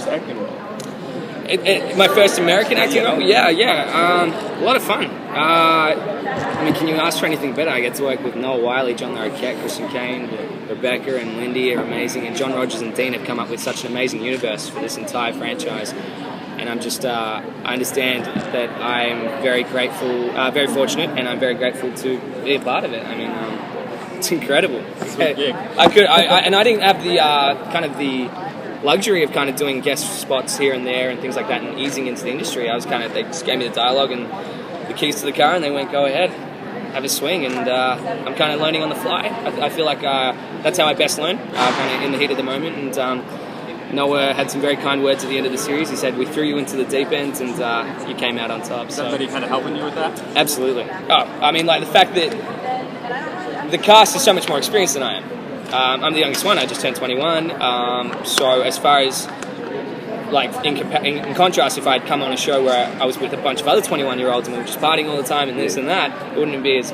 first acting role? My first American acting role? Yeah. A lot of fun. I mean, can you ask for anything better? I get to work with Noah Wiley, John Larroquette, Christian Kane, Rebecca and Lindy are amazing, and John Rogers and Dean have come up with such an amazing universe for this entire franchise. And I'm just, I understand that I'm very grateful, very fortunate, and I'm very grateful to be a part of it. I mean, it's incredible. I didn't have the kind of the luxury of kind of doing guest spots here and there and things like that and easing into the industry. They just gave me the dialogue and the keys to the car, and they went, go ahead, have a swing, and I'm kind of learning on the fly. I feel like that's how I best learn, kind of in the heat of the moment. And Noah had some very kind words at the end of the series. He said, we threw you into the deep end, and you came out on top. Is somebody kind of helping you with that? Absolutely. I mean, like the fact that the cast is so much more experienced than I am. I'm the youngest one. I just turned 21. So as far as like in contrast, if I'd come on a show where I was with a bunch of other 21-year-olds and we were just partying all the time and this and that, it wouldn't be as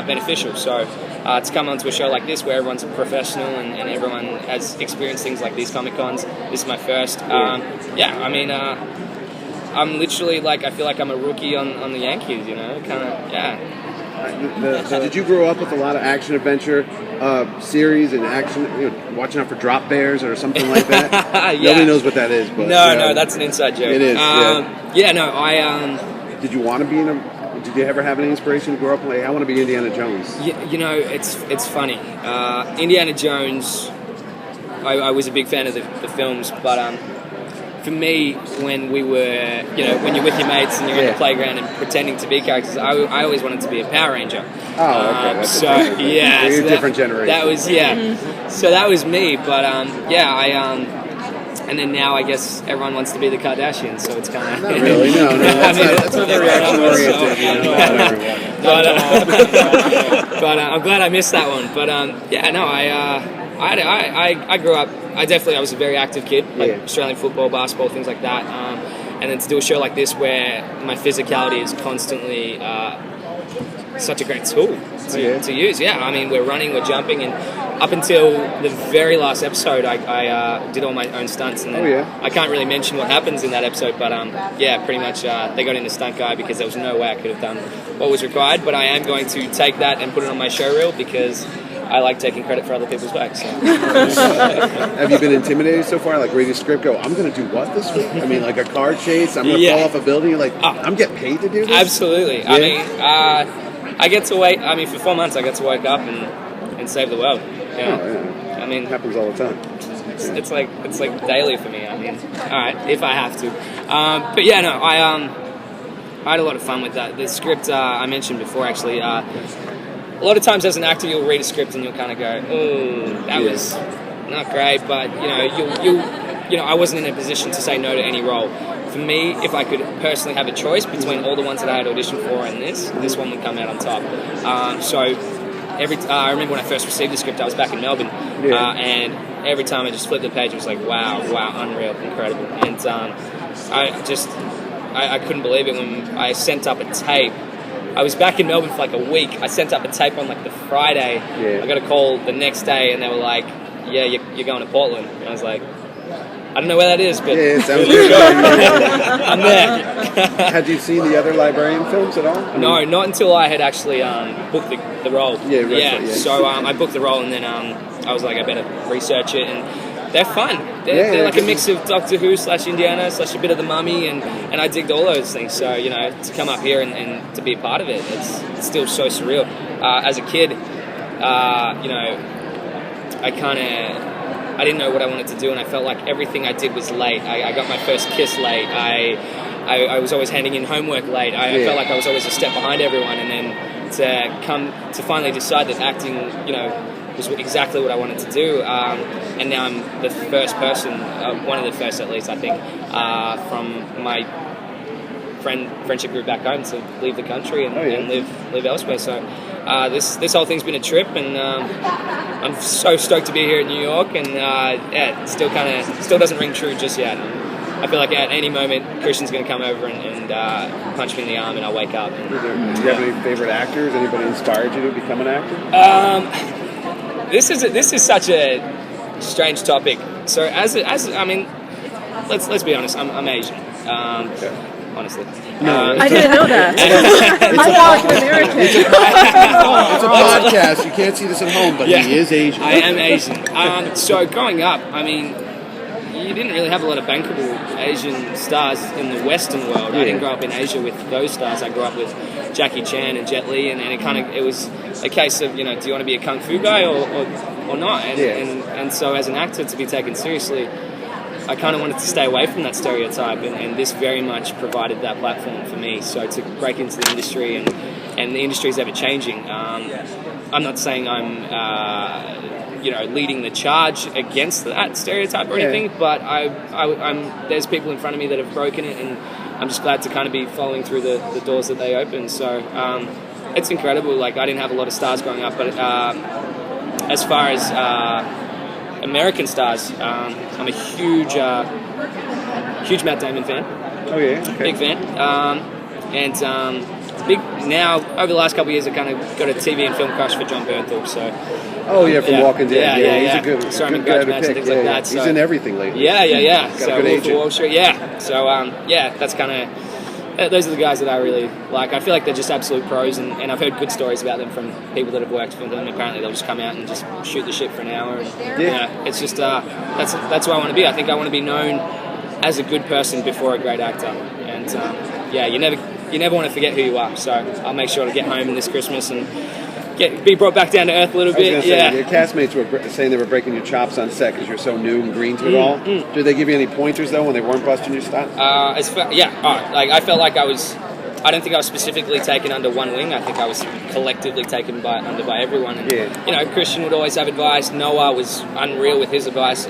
beneficial. So to come onto a show like this where everyone's a professional and everyone has experienced things like these Comic-Cons, this is my first. I mean, I'm literally like, I feel like I'm a rookie on the Yankees, you know, kind of, yeah. Did you grow up with a lot of action adventure series and action, watching out for drop bears or something like that? Yeah. Nobody knows what that is, but no, that's an inside joke. It is. I Did you want to be in a? Did you ever have any inspiration to grow up like, I want to be Indiana Jones? You know, it's funny. Indiana Jones. I was a big fan of the films, but for me, when we were, when you're with your mates and you're in the playground and pretending to be characters, I always wanted to be a Power Ranger. Oh, okay. That's so yeah, you're a different generation. That was So that was me, but and then now I guess everyone wants to be the Kardashians, so it's kind of not really. No, that's not very action oriented. But I'm glad I missed that one. But I grew up. I was a very active kid, like Australian football, basketball, things like that. And then to do a show like this where my physicality is constantly such a great tool to use. Yeah, I mean, we're running, we're jumping, and up until the very last episode, I did all my own stunts. And then I can't really mention what happens in that episode, but pretty much they got in a stunt guy because there was no way I could have done what was required. But I am going to take that and put it on my show reel because I like taking credit for other people's work. So. Have you been intimidated so far? Like reading a script, go, I'm going to do what this week? I mean, like a car chase, I'm going to fall off a building. You're like, I'm getting paid to do this? Absolutely. Yeah. I mean, I get to wait. I mean, for 4 months, I get to wake up and save the world. I mean, it happens all the time. It's like daily for me. I mean, all right, if I have to. But yeah, no, I had a lot of fun with that. The script I mentioned before, actually. A lot of times as an actor you'll read a script and you'll kind of go, oh, that was not great, but I wasn't in a position to say no to any role. For me, if I could personally have a choice between all the ones that I had auditioned for and this one would come out on top. I remember when I first received the script, I was back in Melbourne, and every time I just flipped the page, it was like, wow, unreal, incredible. And I couldn't believe it when I sent up a tape. I was back in Melbourne for like a week. I sent up a tape on like the Friday. Yeah. I got a call the next day and they were like, yeah, you're going to Portland. And I was like, I don't know where that is, but sounds good. I'm there. Had you seen the other Librarian films at all? No, not until I had actually booked the role. So I booked the role and then I was like, I better research it. And they're fun. They're like a mix of Doctor Who / Indiana / a bit of the Mummy, and I digged all those things. So to come up here and to be a part of it, it's still so surreal. As a kid, I didn't know what I wanted to do, and I felt like everything I did was late. I got my first kiss late. I was always handing in homework late. I felt like I was always a step behind everyone, and then to finally decide that acting, was exactly what I wanted to do, and now I'm the first person, one of the first at least, I think, from my friendship group back home to leave the country and live elsewhere. So this whole thing's been a trip, and I'm so stoked to be here in New York, and it still doesn't ring true just yet. I feel like at any moment Christian's going to come over and punch me in the arm, and I'll wake up. Do you have any favorite actors? Anybody inspired you to become an actor? This is such a strange topic. So as let's be honest. I'm Asian. Honestly. I didn't know that. I'm African American. It's a podcast. You can't see this at home, but he is Asian. I am Asian. So growing up, I mean, you didn't really have a lot of bankable Asian stars in the Western world. I didn't grow up in Asia with those stars. I grew up with Jackie Chan and Jet Li, and it was a case of, do you want to be a kung fu guy or not? And so as an actor, to be taken seriously, I kind of wanted to stay away from that stereotype, and this very much provided that platform for me. So to break into the industry, and the industry is ever changing. I'm not saying I'm, leading the charge against that stereotype or anything, but there's people in front of me that have broken it, and I'm just glad to kind of be following through the doors that they open. So it's incredible. Like, I didn't have a lot of stars growing up, but as far as American stars, I'm a huge Matt Damon fan. Oh yeah, okay. Big fan. Big now. Over the last couple of years, I kind of got a TV and film crush for John Bernthal. So. From Walking Dead. He's a good guy to pick. Things like that. He's in everything lately. Yeah. So Wolf of Wall Street. Yeah. So that's kind of. Those are the guys that I really like. I feel like they're just absolute pros, and I've heard good stories about them from people that have worked for them. Apparently, they'll just come out and just shoot the shit for an hour. And, it's just that's who I want to be. I think I want to be known as a good person before a great actor. And you never want to forget who you are. So I'll make sure to get home this Christmas and be brought back down to earth a little bit. Your castmates were saying they were breaking your chops on set because you're so new and green to it all. Did they give you any pointers though when they weren't busting your stuff? I felt like I don't think I was specifically taken under one wing. I think I was collectively taken under by everyone. And, Christian would always have advice. Noah was unreal with his advice.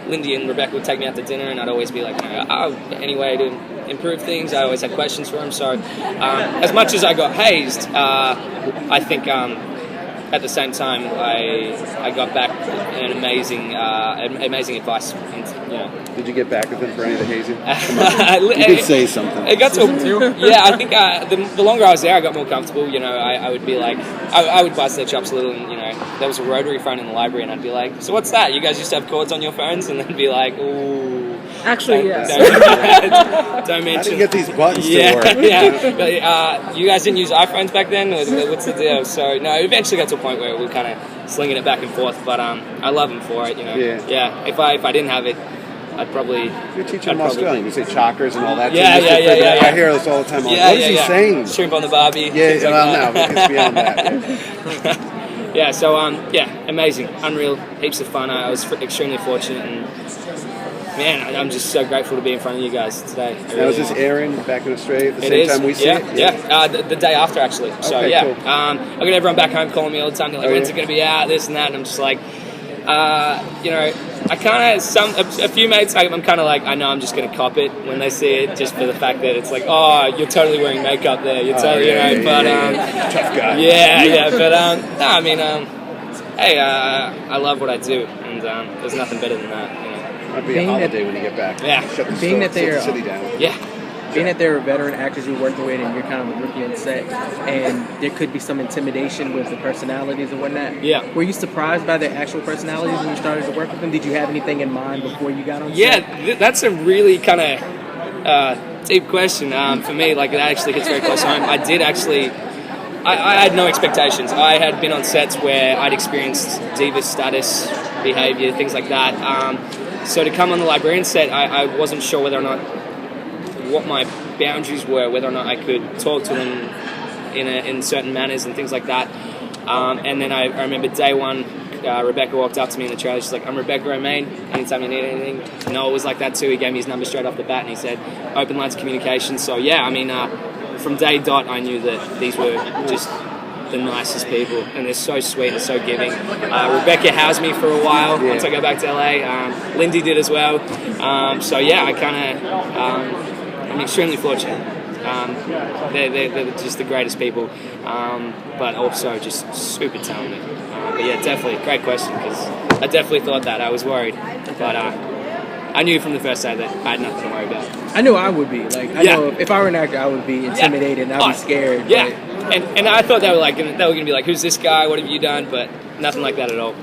Lindy and Rebecca would take me out to dinner, and I'd always be like, any way to improve things. I always had questions for him. So as much as I got hazed, I think at the same time I got back an amazing advice. And, Did you get back with him for any of the hazing? You could say something. It got to I think the longer I was there, I got more comfortable. I would be like, I would bust their chops a little, and there was a rotary phone in the library, and I'd be like, so what's that? You guys used to have cords on your phones? And they'd be like, ooh. Actually, yes. Don't mention. How did you get these buttons to work? You guys didn't use iPhones back then? What's the deal? So, no, it eventually got to a point where we were kind of slinging it back and forth, but I love them for it, If I didn't have it, I'd probably... You're teaching them Australian. You say chakras and all that. I hear this all the time. What is he saying? Shrimp on the barbie. It's beyond that. So, amazing. Unreal. Heaps of fun. I was extremely fortunate, and man, I'm just so grateful to be in front of you guys today. Now, is this airing back in Australia at the same time we see it? Yeah. The day after, actually. So, cool. I got everyone back home calling me all the time. They're like, when's it going to be out? This and that. And I'm just like, I kind of, a few mates, I'm kind of like, I know I'm just going to cop it when they see it, just for the fact that it's like, oh, you're totally wearing makeup there. You're totally, tough guy. But, hey, I love what I do, and there's nothing better than that, Might be a holiday when you get back. Yeah. Shut the city down. Yeah. Being that they're veteran actors you're working with and you're kind of a rookie on set, and there could be some intimidation with the personalities and whatnot. Yeah. Were you surprised by their actual personalities when you started to work with them? Did you have anything in mind before you got on set? Yeah, that's a really kind of deep question for me. Like, it actually hits very close home. I did actually... I had no expectations. I had been on sets where I'd experienced diva status behavior, things like that. So to come on the Librarians set, I wasn't sure whether or not what my boundaries were, whether or not I could talk to them in certain manners and things like that. And then I remember day one, Rebecca walked up to me in the trailer. She's like, I'm Rebecca Romaine. Anytime you need anything. Noah was like that too. He gave me his number straight off the bat, and he said, open lines of communication. So yeah, I mean, from day dot, I knew that these were just the nicest people, and they're so sweet and so giving. Rebecca housed me for a while once I got back to LA. Lindy did as well. So yeah, I'm extremely fortunate. They're just the greatest people, but also just super talented. But yeah, definitely, great question, because I definitely thought that. I was worried, but I knew from the first day that I had nothing to worry about. I knew I would be. Like, I know if I were an actor, I would be intimidated and I'd be scared. Yeah, and I thought they were going to be like, who's this guy? What have you done? But nothing like that at all.